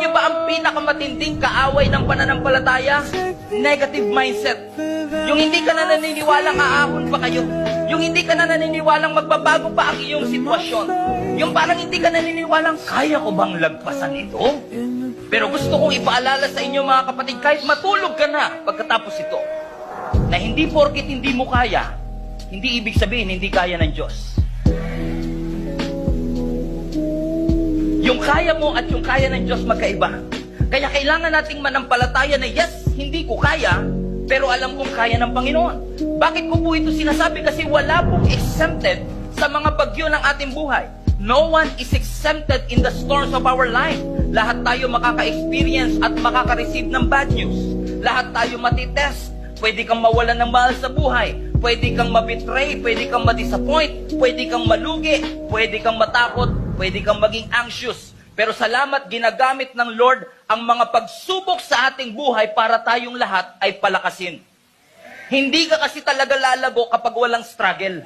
niyo ba ang pinakamatinding kaaway ng pananampalataya? Negative mindset. Yung hindi ka na naniniwalang aahon pa kayo. Yung hindi ka na naniniwalang magbabago pa ang iyong sitwasyon. Yung parang hindi ka naniniwalang, kaya ko bang lagpasan ito? Pero gusto kong ipaalala sa inyo mga kapatid, kahit matulog ka na pagkatapos ito, na hindi porkit hindi mo kaya, hindi ibig sabihin hindi kaya ng Diyos. Yung kaya mo at yung kaya ng Diyos magkaiba. Kaya kailangan nating manampalataya na yes, hindi ko kaya, pero alam kong kaya ng Panginoon. Bakit ko po ito sinasabi? Kasi wala pong exempted sa mga bagyo ng ating buhay. No one is exempted in the storms of our life. Lahat tayo makaka-experience at makaka-receive ng bad news. Lahat tayo matitest. Pwede kang mawalan ng mahal sa buhay. Pwede kang mabetray. Pwede kang madisappoint. Pwede kang malugi. Pwede kang matakot. Pwede kang maging anxious. Pero salamat, ginagamit ng Lord ang mga pagsubok sa ating buhay para tayong lahat ay palakasin. Hindi ka kasi talaga lalago kapag walang struggle.